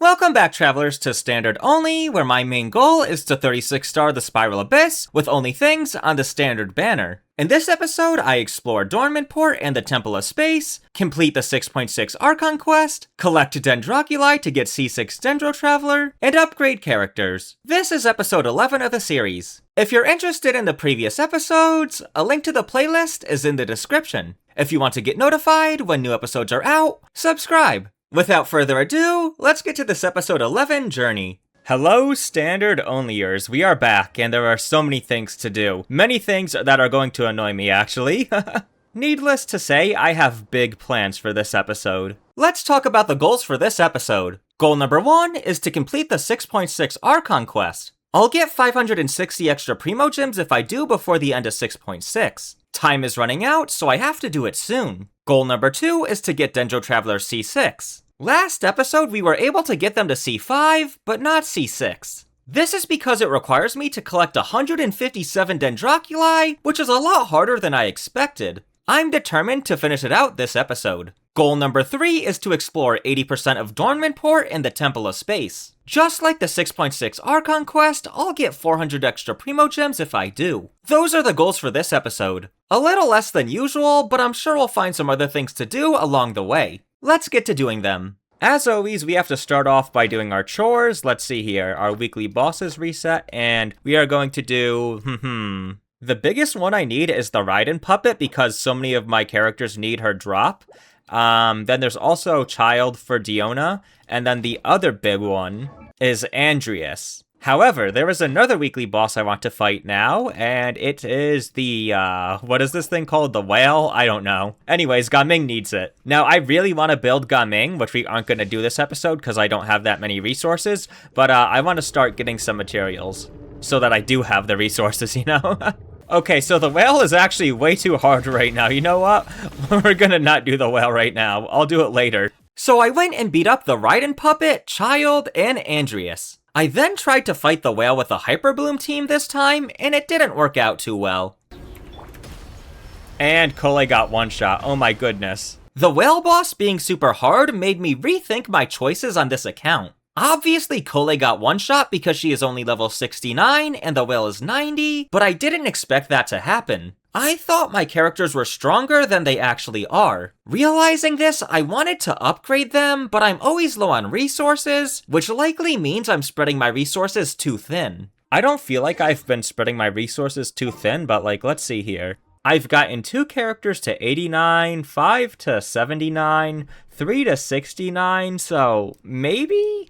Welcome back, travelers, to Standard Only, where my main goal is to 36-star the Spiral Abyss with only things on the Standard banner. In this episode, I explore Dornman Port and the Temple of Space, complete the 6.6 Archon quest, collect Dendroculi to get C6 Dendro Traveler, and upgrade characters. This is episode 11 of the series. If you're interested in the previous episodes, a link to the playlist is in the description. If you want to get notified when new episodes are out, subscribe. Without further ado, let's get to this episode 11 journey. Hello, Standard Onlyers. We are back, and there are so many things to do. Many things that are going to annoy me, actually. Needless to say, I have big plans for this episode. Let's talk about the goals for this episode. Goal number 1 is to complete the 6.6 Archon quest. I'll get 560 extra Primo Gems if I do before the end of 6.6. Time is running out, so I have to do it soon. Goal number 2 is to get Dendro Traveler C6. Last episode, we were able to get them to C5, but not C6. This is because it requires me to collect 157 Dendroculi, which is a lot harder than I expected. I'm determined to finish it out this episode. Goal number 3 is to explore 80% of Dornman Port and the Temple of Space. Just like the 6.6 Archon quest, I'll get 400 extra Primo Gems if I do. Those are the goals for this episode. A little less than usual, but I'm sure we'll find some other things to do along the way. Let's get to doing them. As always, we have to start off by doing our chores. Let's see here. Our weekly bosses reset, and we are going to do, The biggest one I need is the Raiden puppet because so many of my characters need her drop. Then there's also Child for Diona, and then the other big one is Andreas. However, there is another weekly boss I want to fight now, and it is the, what is this thing called? The whale? I don't know. Anyways, Gaming needs it. Now, I really want to build Gaming, which we aren't going to do this episode because I don't have that many resources, but I want to start getting some materials so that I do have the resources, you know? Okay, so the whale is actually way too hard right now. You know what? We're gonna not do the whale right now. I'll do it later. So I went and beat up the Raiden puppet, Child, and Andreas. I then tried to fight the whale with a Hyper Bloom team this time, and it didn't work out too well. And Cole got one shot. Oh my goodness. The whale boss being super hard made me rethink my choices on this account. Obviously, Cole got one shot because she is only level 69 and the whale is 90, but I didn't expect that to happen. I thought my characters were stronger than they actually are. Realizing this, I wanted to upgrade them, but I'm always low on resources, which likely means I'm spreading my resources too thin. I don't feel like I've been spreading my resources too thin, but let's see here. I've gotten 2 characters to 89, 5 to 79, 3 to 69, so maybe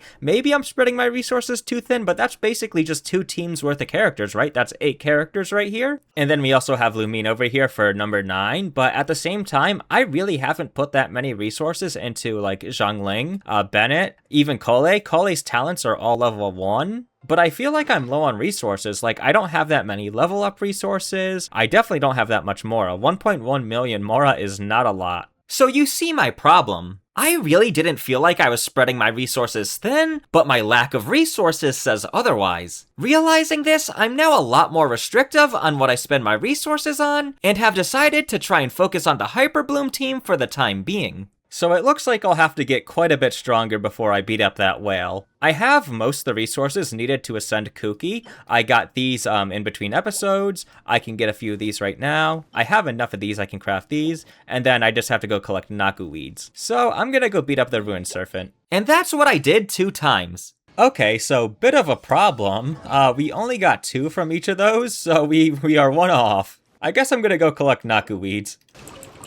I'm spreading my resources too thin, but that's basically just 2 teams worth of characters, right? That's 8 characters right here. And then we also have Lumine over here for number 9, but at the same time, I really haven't put that many resources into Zhongling, Bennett, even Cole. Cole's talents are all level 1. But I feel like I'm low on resources. I don't have that many level up resources. I definitely don't have that much Mora. 1.1 million Mora is not a lot. So you see my problem. I really didn't feel like I was spreading my resources thin, but my lack of resources says otherwise. Realizing this, I'm now a lot more restrictive on what I spend my resources on, and have decided to try and focus on the Hyper Bloom team for the time being. So it looks like I'll have to get quite a bit stronger before I beat up that whale. I have most of the resources needed to ascend Kuki. I got these in between episodes. I can get a few of these right now. I have enough of these, I can craft these. And then I just have to go collect Naku weeds. So I'm gonna go beat up the Ruined Serpent. And that's what I did 2 times. Okay, so bit of a problem. We only got 2 from each of those, so we are 1 off. I guess I'm gonna go collect Naku weeds.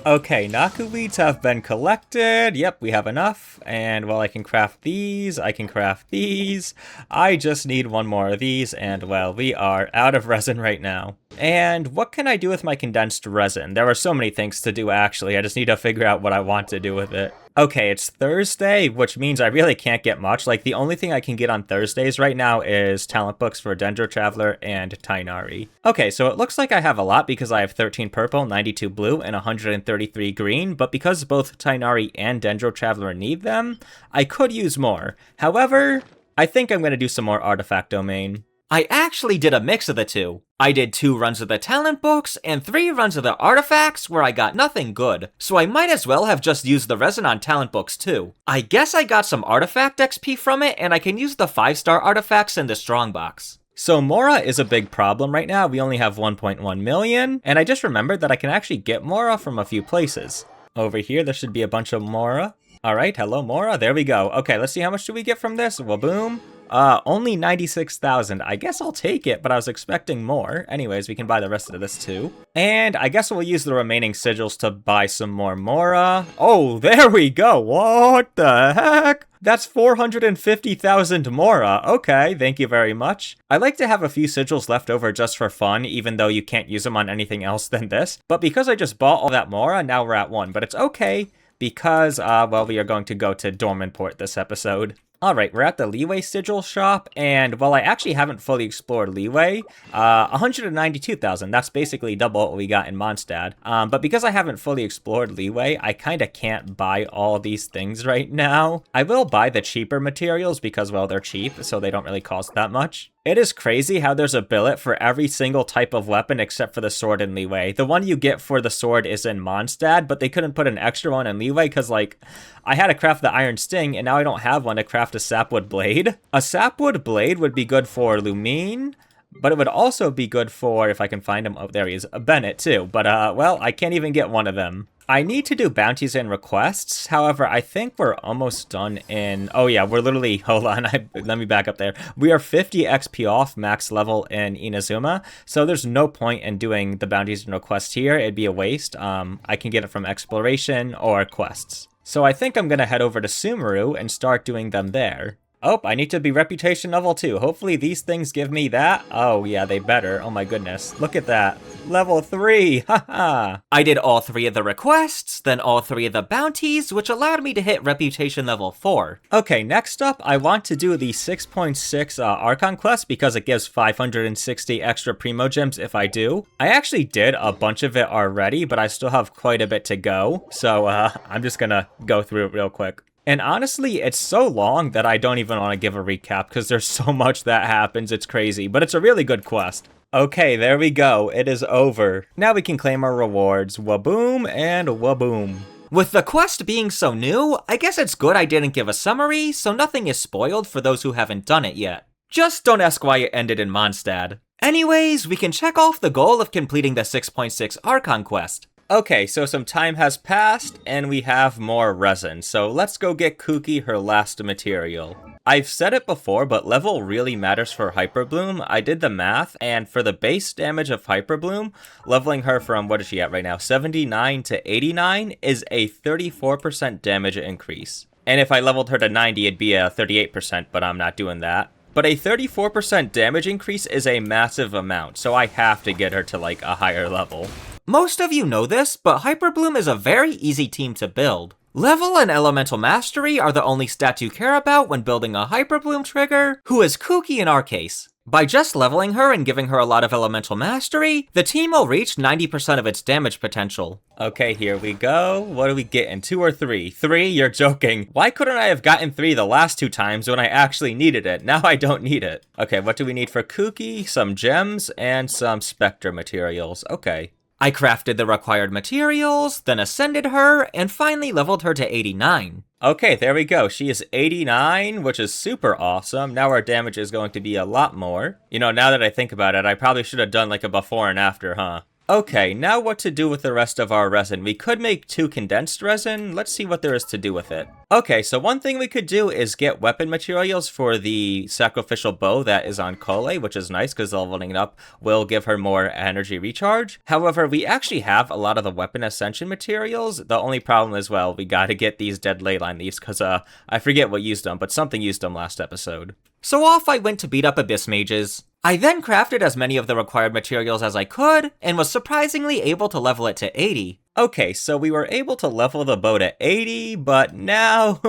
Okay, Naku weeds have been collected. Yep, we have enough. And I can craft these. I can craft these. I just need 1 more of these. And we are out of resin right now. And what can I do with my condensed resin? There are so many things to do, actually. I just need to figure out what I want to do with it. Okay, it's Thursday, which means I really can't get much. The only thing I can get on Thursdays right now is talent books for Dendro Traveler and Tainari. Okay, so it looks like I have a lot because I have 13 purple, 92 blue, and 133 green, but because both Tainari and Dendro Traveler need them, I could use more. However, I think I'm going to do some more artifact domain. I actually did a mix of the two. I did 2 runs of the talent books and 3 runs of the artifacts where I got nothing good, so I might as well have just used the resin on talent books too. I guess I got some artifact XP from it, and I can use the 5-star artifacts in the strongbox. So Mora is a big problem right now. We only have 1.1 million, and I just remembered that I can actually get Mora from a few places. Over here, there should be a bunch of Mora. Alright, hello Mora, there we go. Okay, let's see how much do we get from this. Well, boom. Only 96,000. I guess I'll take it, but I was expecting more. Anyways, we can buy the rest of this too. And I guess we'll use the remaining sigils to buy some more Mora. Oh, there we go. What the heck? That's 450,000 Mora. Okay, thank you very much. I like to have a few sigils left over just for fun, even though you can't use them on anything else than this. But because I just bought all that Mora, now we're at 1. But it's okay, because, well, we are going to go to Dornman Port this episode. Alright, we're at the Leeway Sigil shop, and while I actually haven't fully explored Leeway, 192,000, that's basically double what we got in Mondstadt. But because I haven't fully explored Leeway, I kinda can't buy all these things right now. I will buy the cheaper materials because, well, they're cheap, so they don't really cost that much. It is crazy how there's a billet for every single type of weapon except for the sword in Leeway. The one you get for the sword is in Mondstadt, but they couldn't put an extra one in Leeway because, like, I had to craft the Iron Sting, and now I don't have one to craft a Sapwood Blade. A Sapwood Blade would be good for Lumine, but it would also be good for, if I can find him, oh, there he is, Bennett too. But, well, I can't even get one of them. I need to do bounties and requests. However, I think we're almost done in... Oh yeah, we're literally... Hold on, let me back up there. We are 50 XP off max level in Inazuma, so there's no point in doing the bounties and requests here. It'd be a waste. I can get it from exploration or quests. So I think I'm going to head over to Sumeru and start doing them there. Oh, I need to be reputation level 2. Hopefully these things give me that. Oh yeah, they better. Oh my goodness. Look at that. Level 3. Haha. I did all 3 of the requests, then all 3 of the bounties, which allowed me to hit reputation level 4. Okay, next up, I want to do the 6.6 Archon quest because it gives 560 extra Primo Gems if I do. I actually did a bunch of it already, but I still have quite a bit to go. So I'm just gonna go through it real quick. And honestly, it's so long that I don't even want to give a recap because there's so much that happens, it's crazy, but it's a really good quest. Okay, there we go, it is over. Now we can claim our rewards, waboom and waboom. With the quest being so new, I guess it's good I didn't give a summary, so nothing is spoiled for those who haven't done it yet. Just don't ask why it ended in Mondstadt. Anyways, we can check off the goal of completing the 6.6 Archon quest. Okay, so some time has passed, and we have more resin, so let's go get Kuki her last material. I've said it before, but level really matters for Hyper Bloom. I did the math, and for the base damage of Hyper Bloom, leveling her from, what is she at right now, 79 to 89 is a 34% damage increase. And if I leveled her to 90, it'd be a 38%, but I'm not doing that. But a 34% damage increase is a massive amount, so I have to get her to, like, a higher level. Most of you know this, but Hyper Bloom is a very easy team to build. Level and Elemental Mastery are the only stats you care about when building a Hyper Bloom trigger, who is Kuki in our case. By just leveling her and giving her a lot of Elemental Mastery, the team will reach 90% of its damage potential. Okay, here we go. What are we getting? 2 or 3? 3? You're joking. Why couldn't I have gotten 3 the last 2 times when I actually needed it? Now I don't need it. Okay, what do we need for Kuki? Some gems and some Spectre materials. Okay. I crafted the required materials, then ascended her, and finally leveled her to 89. Okay, there we go. She is 89, which is super awesome. Now our damage is going to be a lot more. You know, now that I think about it, I probably should have done like a before and after, huh? Okay, now what to do with the rest of our resin? We could make 2 condensed resin. Let's see what there is to do with it. Okay, so one thing we could do is get weapon materials for the sacrificial bow that is on Kole, which is nice because leveling it up will give her more energy recharge. However, we actually have a lot of the weapon ascension materials. The only problem is, well, we gotta get these dead leyline leaves because I forget what used them, but something used them last episode. So off I went to beat up Abyss Mages. I then crafted as many of the required materials as I could, and was surprisingly able to level it to 80. Okay, so we were able to level the bow to 80, but now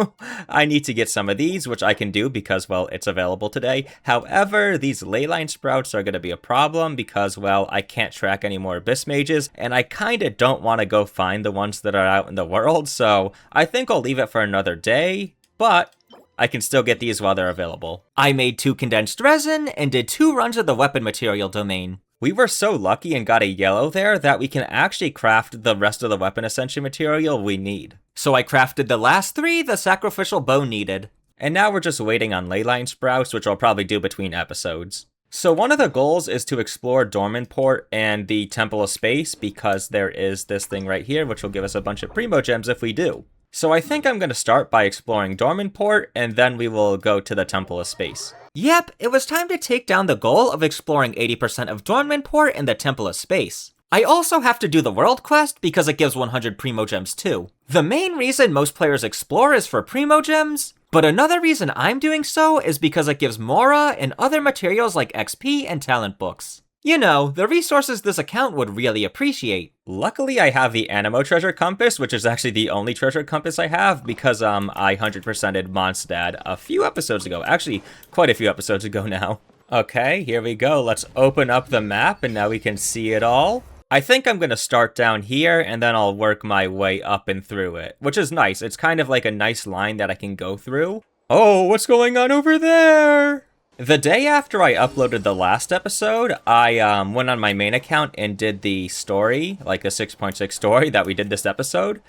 I need to get some of these, which I can do because, well, it's available today. However, these leyline sprouts are going to be a problem because, well, I can't track any more Abyss Mages, and I kinda don't want to go find the ones that are out in the world, so I think I'll leave it for another day, but I can still get these while they're available. I made 2 condensed resin and did 2 runs of the weapon material domain. We were so lucky and got a yellow there that we can actually craft the rest of the weapon ascension material we need. So I crafted the last 3 the sacrificial bow needed. And now we're just waiting on leyline sprouts, which I'll probably do between episodes. So one of the goals is to explore Dornman Port and the Temple of Space, because there is this thing right here, which will give us a bunch of Primogems if we do. So I think I'm going to start by exploring Dornman Port, and then we will go to the Temple of Space. Yep, it was time to take down the goal of exploring 80% of Dornman Port and the Temple of Space. I also have to do the world quest because it gives 100 Primogems too. The main reason most players explore is for Primogems, but another reason I'm doing so is because it gives Mora and other materials like XP and talent books. You know, the resources this account would really appreciate. Luckily, I have the Animo Treasure Compass, which is actually the only treasure compass I have because I 100%ed Mondstadt a few episodes ago. Actually, quite a few episodes ago now. Okay, here we go. Let's open up the map and now we can see it all. I think I'm going to start down here and then I'll work my way up and through it, which is nice. It's kind of like a nice line that I can go through. Oh, what's going on over there? The day after I uploaded the last episode, I went on my main account and did the story, like the 6.6 story that we did this episode.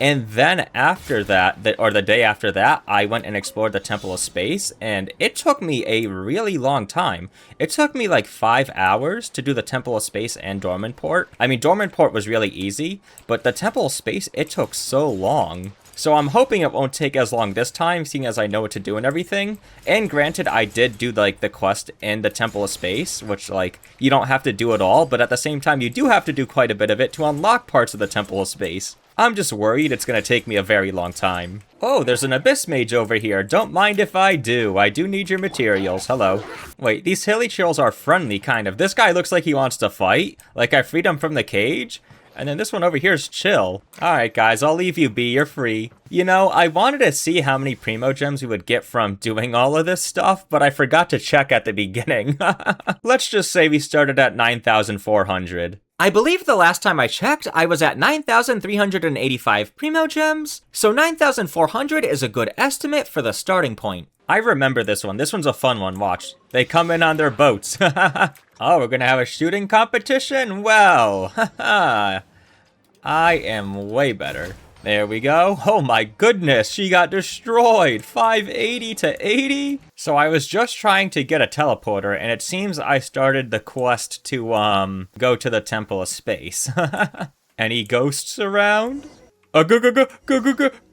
And then after that, or the day after that, I went and explored the Temple of Space, and it took me a really long time. It took me like 5 hours to do the Temple of Space and Dornman Port. I mean, Dornman Port was really easy, but the Temple of Space, it took so long. So I'm hoping it won't take as long this time, seeing as I know what to do and everything. And granted, I did do like the quest in the Temple of Space, which like, you don't have to do it all, but at the same time, you do have to do quite a bit of it to unlock parts of the Temple of Space. I'm just worried it's gonna take me a very long time. Oh, there's an Abyss Mage over here. Don't mind if I do. I do need your materials. Hello. Wait, these hilly chills are friendly, kind of. This guy looks like he wants to fight. Like I freed him from the cage. And then this one over here is chill. Alright guys, I'll leave you be, you're free. You know, I wanted to see how many Primogems we would get from doing all of this stuff, but I forgot to check at the beginning. Let's just say we started at 9,400. I believe the last time I checked, I was at 9,385 Primogems, so 9,400 is a good estimate for the starting point. I remember this one. This one's a fun one, watch. They come in on their boats. Oh, we're gonna have a shooting competition? Well, I am way better. There we go. Oh my goodness, she got destroyed. 580 to 80? So I was just trying to get a teleporter, and it seems I started the quest to, go to the Temple of Space. Any ghosts around? A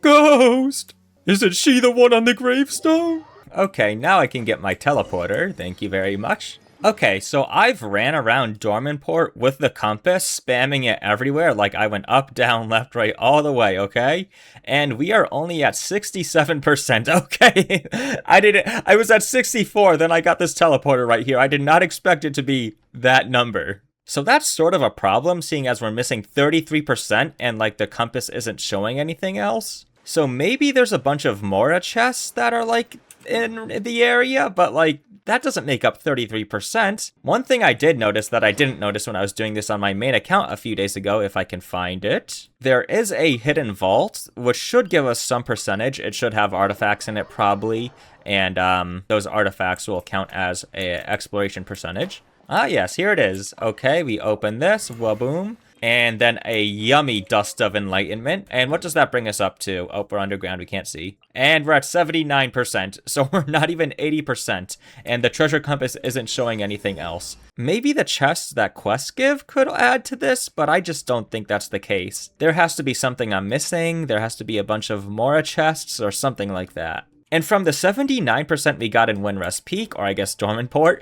ghost! Isn't she the one on the gravestone? Okay, now I can get my teleporter. Thank you very much. Okay, so I've ran around Dornman Port with the compass, spamming it everywhere, like I went up, down, left, right, all the way, okay? And we are only at 67%, okay? I was at 64, then I got this teleporter right here. I did not expect it to be that number. So that's sort of a problem, seeing as we're missing 33% and like the compass isn't showing anything else. So maybe there's a bunch of Mora chests that are like in the area, but like that doesn't make up 33%. One thing I did notice that I didn't notice when I was doing this on my main account a few days ago, if I can find it. There is a hidden vault, which should give us some percentage. It should have artifacts in it probably, and those artifacts will count as a exploration percentage. Ah yes, here it is. Okay, we open this, waboom. And then a yummy Dust of Enlightenment. And what does that bring us up to? Oh, we're underground, we can't see. And we're at 79%, so we're not even 80%. And the treasure compass isn't showing anything else. Maybe the chests that quests give could add to this, but I just don't think that's the case. There has to be something I'm missing. There has to be a bunch of Mora chests or something like that. And from the 79% we got in Windrest Peak, or I guess Dornman Port,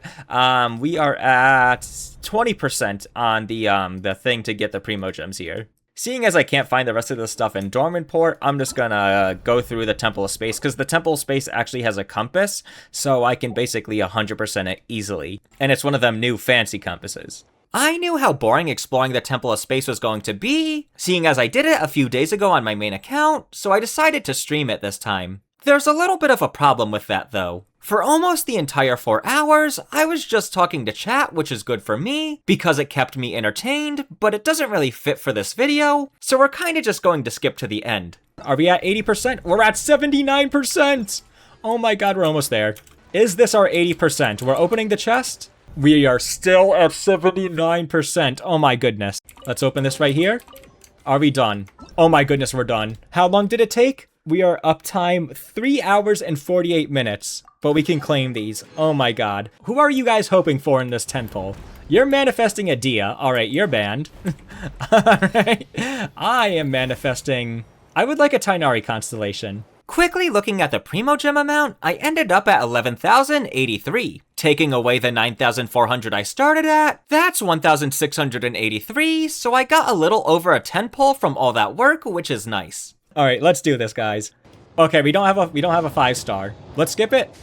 we are at 20% on the thing to get the Primogems here. Seeing as I can't find the rest of the stuff in Dornman Port, I'm just gonna go through the Temple of Space, because the Temple of Space actually has a compass, so I can basically 100% it easily. And it's one of them new fancy compasses. I knew how boring exploring the Temple of Space was going to be, seeing as I did it a few days ago on my main account, so I decided to stream it this time. There's a little bit of a problem with that though. For almost the entire 4 hours, I was just talking to chat, which is good for me, because it kept me entertained, but it doesn't really fit for this video, so we're kinda just going to skip to the end. Are we at 80%? We're at 79%! Oh my god, we're almost there. Is this our 80%? We're opening the chest. We are still at 79%. Oh my goodness. Let's open this right here. Are we done? Oh my goodness, we're done. How long did it take? We are up time 3 hours and 48 minutes. But we can claim these. Oh my god. Who are you guys hoping for in this temple? You're manifesting a Dia. Alright, you're banned. Alright. I am manifesting... I would like a Tainari constellation. Quickly looking at the Primo Gem amount, I ended up at 11,083. Taking away the 9,400 I started at, that's 1,683, so I got a little over a 10 pull from all that work, which is nice. Alright, let's do this, guys. Okay, we don't have a 5-star. Let's skip it.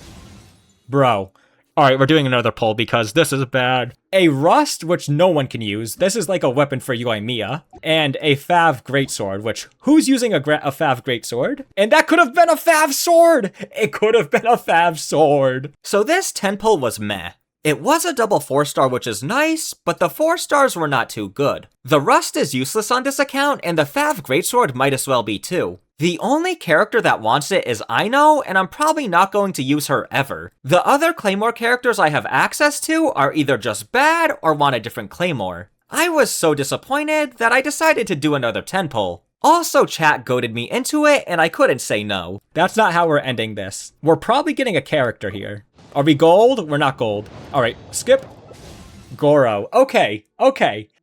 Bro. Alright, we're doing another pull because this is bad. A Rust, which no one can use. This is like a weapon for Yoimiya. And a Fav Greatsword, which... Who's using a Fav Greatsword? And that could have been a Fav Sword! It could have been a Fav Sword! So this 10 pull was meh. It was a double 4-star, which is nice, but the 4 stars were not too good. The Rust is useless on this account, and the Fav Greatsword might as well be too. The only character that wants it is Aino, and I'm probably not going to use her ever. The other Claymore characters I have access to are either just bad or want a different Claymore. I was so disappointed that I decided to do another 10 pull. Also, chat goaded me into it, and I couldn't say no. That's not how we're ending this. We're probably getting a character here. Are we gold? We're not gold. Alright, skip. Goro. Okay.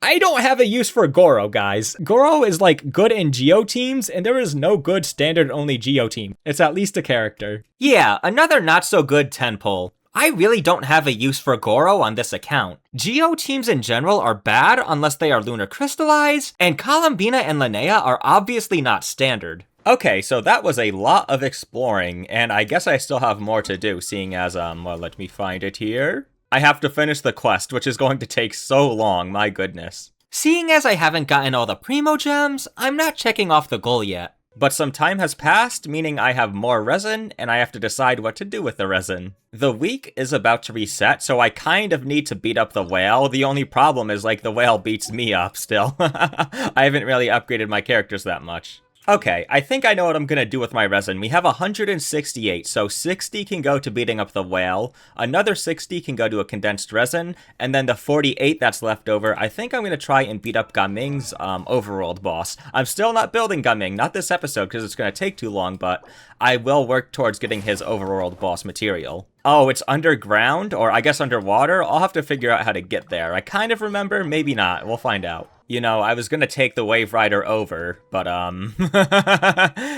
I don't have a use for Goro, guys. Goro is like good in Geo teams, and there is no good standard only Geo team. It's at least a character. Yeah, another not so good 10 pull. I really don't have a use for Goro on this account. Geo teams in general are bad unless they are lunar crystallized, and Columbina and Linnea are obviously not standard. Okay, so that was a lot of exploring, and I guess I still have more to do, seeing as, well, let me find it here. I have to finish the quest, which is going to take so long, my goodness. Seeing as I haven't gotten all the Primo Gems, I'm not checking off the goal yet. But some time has passed, meaning I have more resin, and I have to decide what to do with the resin. The week is about to reset, so I kind of need to beat up the whale. The only problem is, like, the whale beats me up still. I haven't really upgraded my characters that much. Okay, I think I know what I'm gonna do with my resin. We have 168, so 60 can go to beating up the whale, another 60 can go to a condensed resin, and then the 48 that's left over, I think I'm gonna try and beat up Gaming's overworld boss. I'm still not building Gaming, not this episode because it's gonna take too long, but I will work towards getting his overworld boss material. Oh, it's underground, or I guess underwater? I'll have to figure out how to get there. I kind of remember, maybe not, we'll find out. You know, I was gonna take the Wave Rider over, but,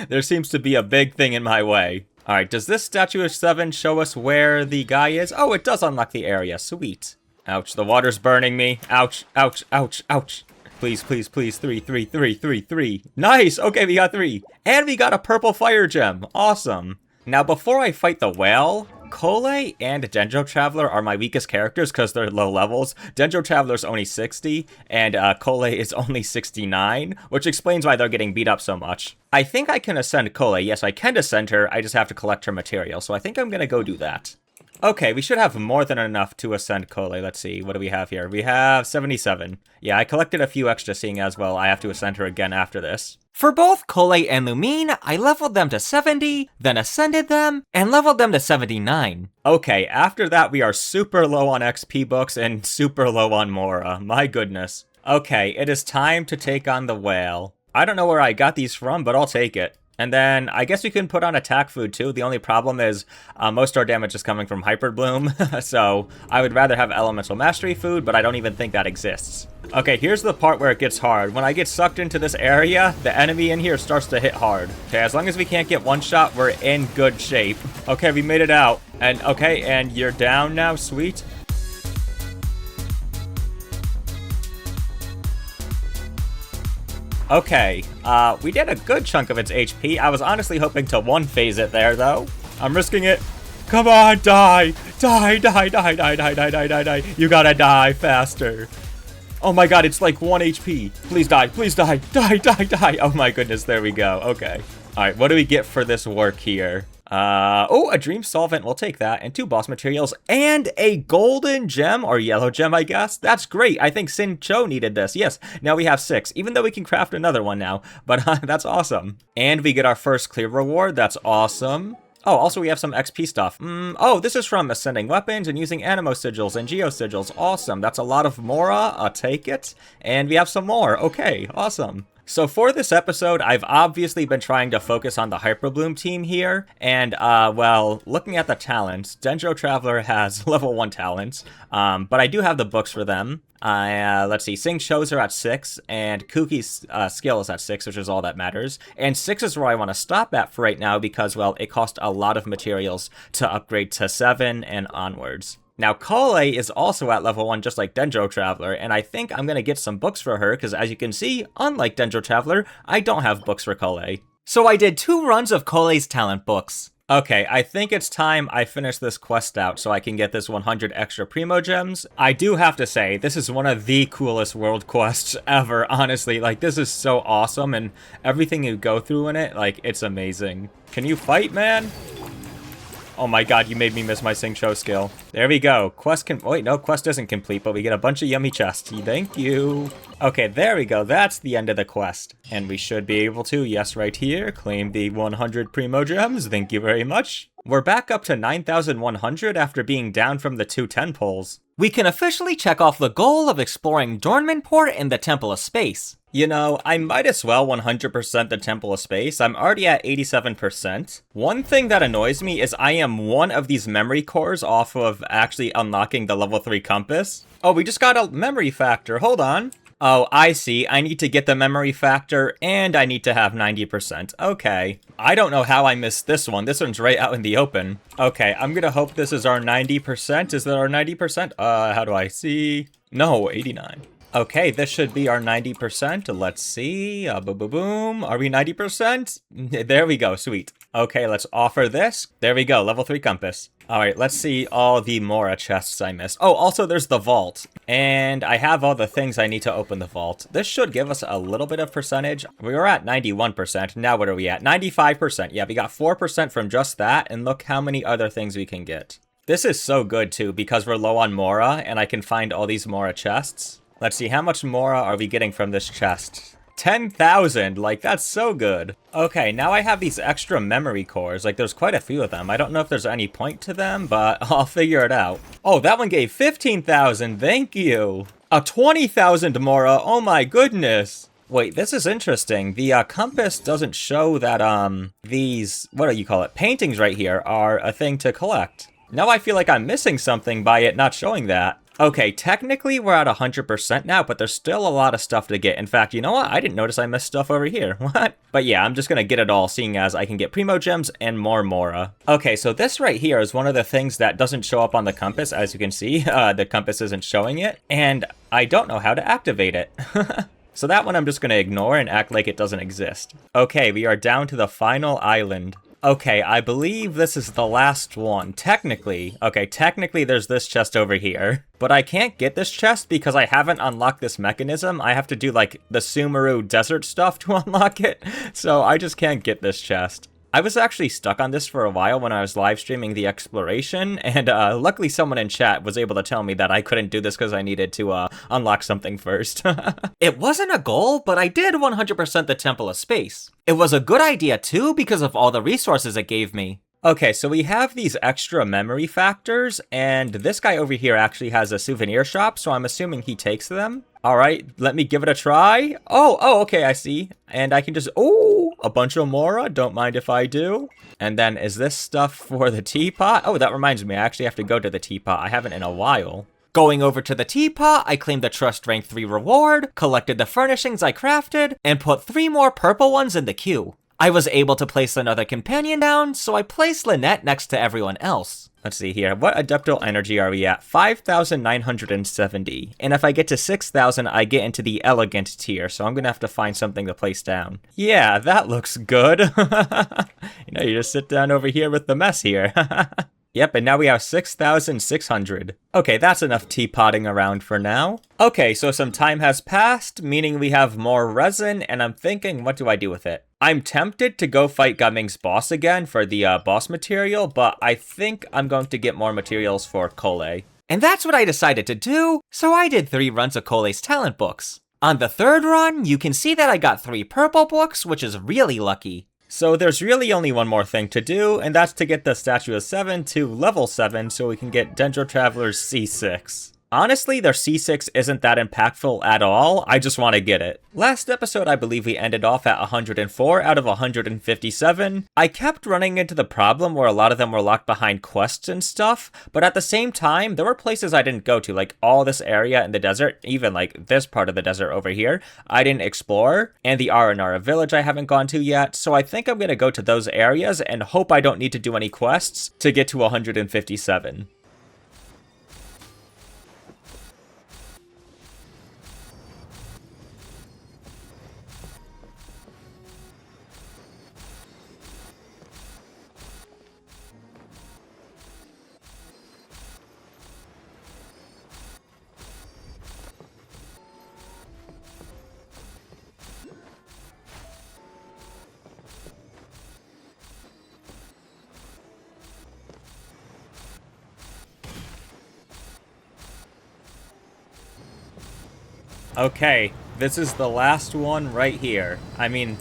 there seems to be a big thing in my way. Alright, does this Statue of 7 show us where the guy is? Oh, it does unlock the area. Sweet. Ouch, the water's burning me. Ouch, ouch, ouch, ouch. Please, please, please. 3, 3, 3, 3, 3. Nice! Okay, we got 3. And we got a purple fire gem. Awesome. Now, before I fight the whale, Cole and Dendro Traveler are my weakest characters because they're low levels. Dendro Traveler's only 60, and Cole is only 69, which explains why they're getting beat up so much. I think I can ascend Cole. Yes, I can ascend her, I just have to collect her material, so I think I'm gonna go do that. Okay, we should have more than enough to ascend Cole. Let's see, what do we have here? We have 77. Yeah, I collected a few extra, seeing as well I have to ascend her again after this. For both Cole and Lumine, I leveled them to 70, then ascended them, and leveled them to 79. Okay, after that we are super low on XP books and super low on Mora. My goodness. Okay, it is time to take on the whale. I don't know where I got these from, but I'll take it. And then, I guess we can put on attack food too. The only problem is, most our damage is coming from Hyper Bloom, so I would rather have Elemental Mastery food, but I don't even think that exists. Okay, here's the part where it gets hard. When I get sucked into this area, the enemy in here starts to hit hard. Okay, as long as we can't get one shot, we're in good shape. Okay, we made it out. And, okay, and you're down now, sweet. Okay, we did a good chunk of its HP. I was honestly hoping to one-phase it there, though. I'm risking it. Come on, die! Die, die, die, die, die, die, die, die, die. You gotta die faster. Oh my god, it's like 1 HP. Please die, please die. Die, die, die. Oh my goodness, there we go. Okay. Alright, what do we get for this work here? Oh, a dream solvent, we'll take that, and 2 boss materials, and a golden gem, or yellow gem, I guess. That's great. I think Sin Cho needed this. Yes, now we have 6, even though we can craft another one now, but that's awesome. And we get our first clear reward. That's awesome. Oh, also we have some XP stuff. Oh, this is from Ascending Weapons and using Animo Sigils and Geo Sigils. Awesome. That's a lot of Mora. I'll take it. And we have some more. Okay, awesome. So for this episode, I've obviously been trying to focus on the Hyperbloom team here, and, well, looking at the talents, Dendro Traveler has level 1 talents, but I do have the books for them. Let's see, Sing Shows are at 6, and Kuki's skill is at 6, which is all that matters, and 6 is where I want to stop at for right now because, well, it cost a lot of materials to upgrade to 7 and onwards. Now, Kole is also at level 1 just like Dendro Traveler, and I think I'm going to get some books for her, because as you can see, unlike Dendro Traveler, I don't have books for Kole. So I did 2 runs of Kole's talent books. Okay, I think it's time I finish this quest out so I can get this 100 extra Primo Gems. I do have to say, this is one of the coolest world quests ever, honestly. Like, this is so awesome, and everything you go through in it, like, it's amazing. Can you fight, man? Oh my god, you made me miss my Sing Show skill. There we go. Quest wait, no, quest isn't complete, but we get a bunch of yummy chests. Thank you. Okay, there we go. That's the end of the quest. And we should be able to, yes, right here, claim the 100 Primo Gems. Thank you very much. We're back up to 9,100 after being down from the 210 poles. We can officially check off the goal of exploring Dornman Port and the Temple of Space. You know, I might as well 100% the Temple of Space. I'm already at 87%. One thing that annoys me is I am one of these memory cores off of actually unlocking the level 3 compass. Oh, we just got a memory factor. Hold on. Oh, I see. I need to get the memory factor, and I need to have 90%. Okay. I don't know how I missed this one. This one's right out in the open. Okay, I'm gonna hope this is our 90%. Is that our 90%? How do I see? No, 89. Okay, this should be our 90%. Let's see. Boom. Are we 90%? There we go. Sweet. Okay, let's offer this. There we go. Level 3 compass. All right, let's see all the Mora chests I missed. Oh, also there's the vault. And I have all the things I need to open the vault. This should give us a little bit of percentage. We were at 91%. Now what are we at? 95%. Yeah, we got 4% from just that. And look how many other things we can get. This is so good, too, because we're low on Mora, and I can find all these Mora chests. Let's see, how much Mora are we getting from this chest? 10,000, like, that's so good. Okay, now I have these extra memory cores, like, there's quite a few of them. I don't know if there's any point to them, but I'll figure it out. Oh, that one gave 15,000, thank you. A 20,000 Mora, oh my goodness. Wait, this is interesting. The compass doesn't show that, these, what do you call it, paintings right here are a thing to collect. Now I feel like I'm missing something by it not showing that. Okay, technically we're at 100% now, but there's still a lot of stuff to get. In fact, you know what? I didn't notice I missed stuff over here. What? But yeah, I'm just gonna get it all, seeing as I can get Primo Gems and more Mora. Okay, so this right here is one of the things that doesn't show up on the compass. As you can see, the compass isn't showing it, and I don't know how to activate it. So that one I'm just gonna ignore and act like it doesn't exist. Okay, we are down to the final island. Okay, I believe this is the last one. Technically, there's this chest over here. But I can't get this chest because I haven't unlocked this mechanism. I have to do, like, the Sumeru desert stuff to unlock it. So I just can't get this chest. I was actually stuck on this for a while when I was live streaming the exploration, and luckily someone in chat was able to tell me that I couldn't do this because I needed to unlock something first. It wasn't a goal, but I did 100% the Temple of Space. It was a good idea too because of all the resources it gave me. Okay, so we have these extra memory factors, and this guy over here actually has a souvenir shop, so I'm assuming he takes them. All right, let me give it a try. Oh, okay, I see. And I can just, a bunch of Mora, don't mind if I do. And then is this stuff for the teapot? Oh, that reminds me, I actually have to go to the teapot. I haven't in a while. Going over to the teapot, I claimed the Trust Rank 3 reward, collected the furnishings I crafted, and put 3 more purple ones in the queue. I was able to place another companion down, so I placed Lynette next to everyone else. Let's see here, what Adeptal Energy are we at? 5,970. And if I get to 6,000, I get into the Elegant tier, so I'm gonna have to find something to place down. Yeah, that looks good. You just sit down over here with the mess here. Yep, and now we have 6,600. Okay, that's enough teapotting around for now. Okay, so some time has passed, meaning we have more resin, and I'm thinking, what do I do with it? I'm tempted to go fight Gumming's boss again for the boss material, but I think I'm going to get more materials for Kole. And that's what I decided to do, so I did 3 runs of Kole's talent books. On the 3rd run, you can see that I got 3 purple books, which is really lucky. So there's really only one more thing to do, and that's to get the Statue of 7 to level 7 so we can get Dendro Traveler's C6. Honestly, their C6 isn't that impactful at all, I just want to get it. Last episode, I believe we ended off at 104 out of 157. I kept running into the problem where a lot of them were locked behind quests and stuff, but at the same time, there were places I didn't go to, like all this area in the desert, even like this part of the desert over here, I didn't explore, and the Aranara village I haven't gone to yet, so I think I'm gonna go to those areas and hope I don't need to do any quests to get to 157. Okay, this is the last one right here. I mean,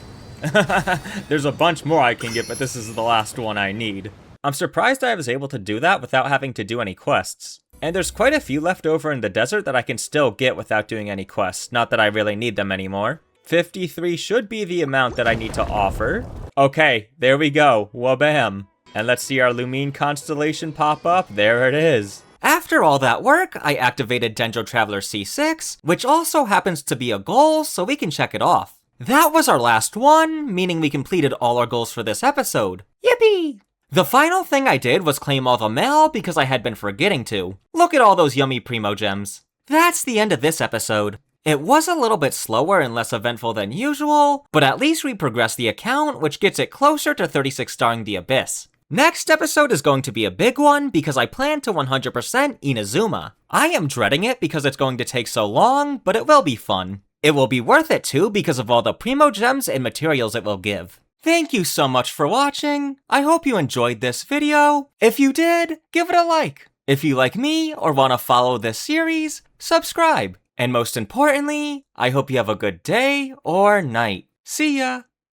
there's a bunch more I can get, but this is the last one I need. I'm surprised I was able to do that without having to do any quests. And there's quite a few left over in the desert that I can still get without doing any quests, not that I really need them anymore. 53 should be the amount that I need to offer. Okay, there we go, wabam. And let's see our Lumine constellation pop up, there it is. After all that work, I activated Dendro Traveler C6, which also happens to be a goal, so we can check it off. That was our last one, meaning we completed all our goals for this episode. Yippee! The final thing I did was claim all the mail because I had been forgetting to. Look at all those yummy Primo Gems. That's the end of this episode. It was a little bit slower and less eventful than usual, but at least we progressed the account, which gets it closer to 36 starring the Abyss. Next episode is going to be a big one because I plan to 100% Inazuma. I am dreading it because it's going to take so long, but it will be fun. It will be worth it too because of all the Primo Gems and materials it will give. Thank you so much for watching. I hope you enjoyed this video. If you did, give it a like. If you like me or want to follow this series, subscribe. And most importantly, I hope you have a good day or night. See ya!